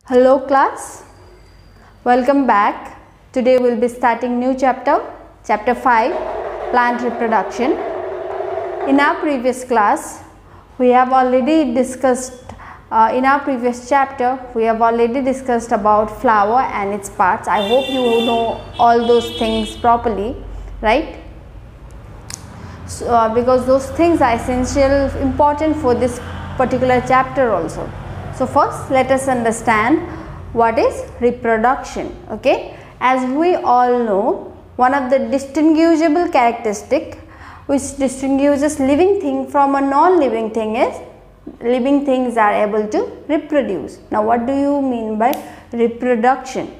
Hello class, welcome back. Today we will be starting new chapter 5, plant reproduction. In our previous class we have already discussed in our previous chapter we have already discussed about flower and its parts. I hope you know all those things properly, right? So, because those things are essential, important for this particular chapter also. So first let us understand what is reproduction. Okay, as we all know, one of the distinguishable characteristic which distinguishes living thing from a non-living thing is living things are able to reproduce. Now what do you mean by reproduction?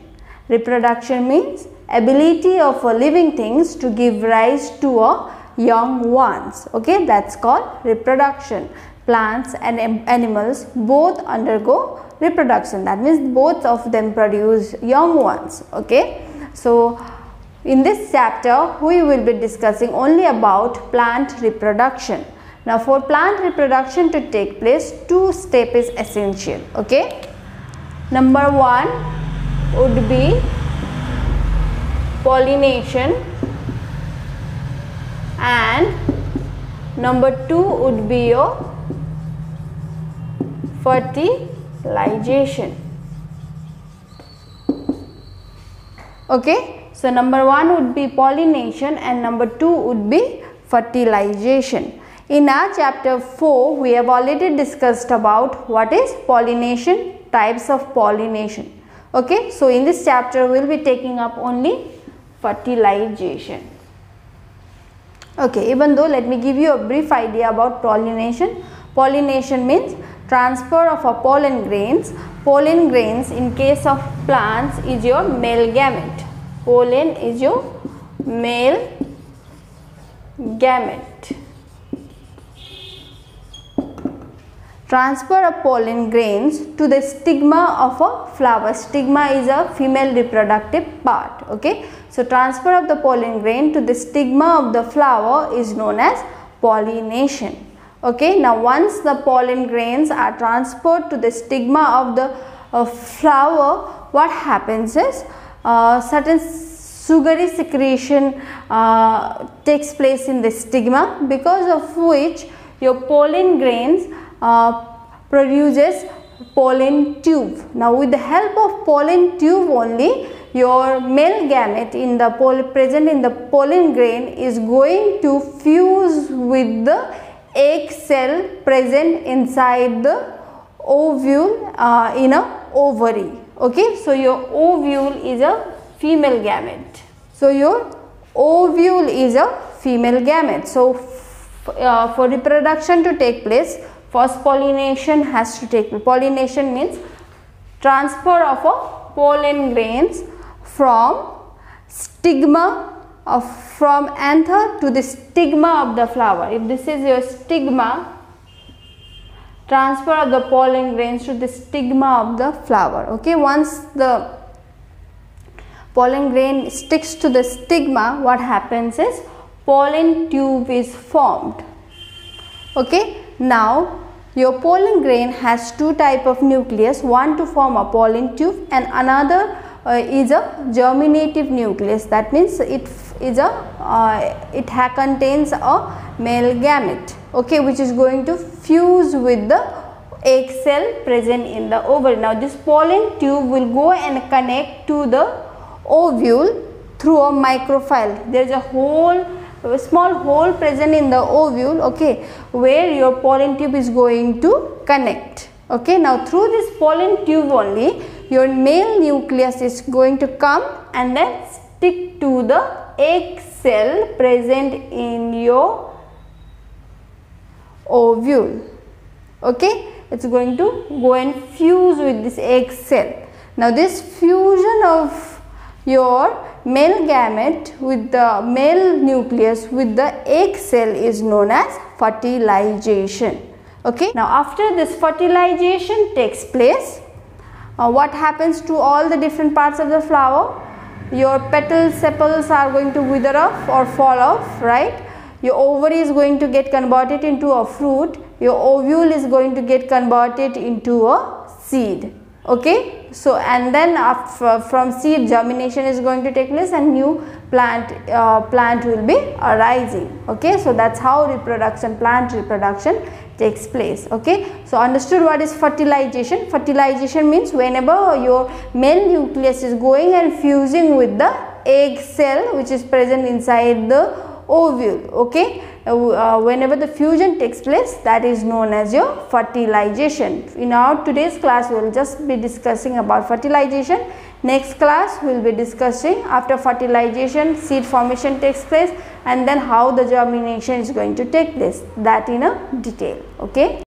Reproduction means ability of a living things to give rise to a young ones. Okay, that's called reproduction. Plants and animals both undergo reproduction, that means both of them produce young ones. Okay, so in this chapter we will be discussing only about plant reproduction. Now for plant reproduction to take place, two steps is essential. Okay, number one would be pollination and number two would be your fertilization. Okay, so number one would be pollination and number two would be fertilization. In our chapter 4 we have already discussed about what is pollination, types of pollination. Okay, so in this chapter we will be taking up only fertilization. Okay, even though let me give you a brief idea about pollination. Pollination means transfer of a pollen grains. Pollen grains in case of plants is your male gamete. Pollen is your male gamete. Transfer of pollen grains to the stigma of a flower. Stigma is a female reproductive part. Okay, so transfer of the pollen grain to the stigma of the flower is known as pollination. Okay, now once the pollen grains are transferred to the stigma of the flower, what happens is certain sugary secretion takes place in the stigma, because of which your pollen grains produces pollen tube. Now with the help of pollen tube only, your male gamete in the present in the pollen grain is going to fuse with the egg cell present inside the ovule in a ovary. Okay, so your ovule is a female gamete. So your ovule is a female gamete. So for reproduction to take place, first pollination has to take place. Pollination means transfer of a pollen grains from stigma from anther to the stigma of the flower. If this is your stigma, transfer of the pollen grains to the stigma of the flower. Okay, once the pollen grain sticks to the stigma, what happens is pollen tube is formed. Okay, now your pollen grain has two type of nucleus, one to form a pollen tube and another is a germinative nucleus. That means it contains a male gamete. Okay, which is going to fuse with the egg cell present in the ovary. Now this pollen tube will go and connect to the ovule through a microfile. There is a small hole present in the ovule, okay, where your pollen tube is going to connect. Okay, now through this pollen tube only your male nucleus is going to come and then stick to the egg cell present in your ovule. Okay, it's going to go and fuse with this egg cell. Now this fusion of your male gamete with the male nucleus with the egg cell is known as fertilization. Okay, now after this fertilization takes place, what happens to all the different parts of the flower? Your petals, sepals are going to wither off or fall off, right? Your ovary is going to get converted into a fruit. Your ovule is going to get converted into a seed. Okay, so and then from seed germination is going to take place and new plant will be arising. Okay, so that's how plant reproduction takes place. Okay, so understood what is fertilization? Fertilization means whenever your male nucleus is going and fusing with the egg cell which is present inside the ovule. Okay, whenever the fusion takes place, that is known as your fertilization. In our today's class, we will just be discussing about fertilization. Next class, we will be discussing after fertilization, seed formation takes place, and then how the germination is going to take place, that in a detail. Okay.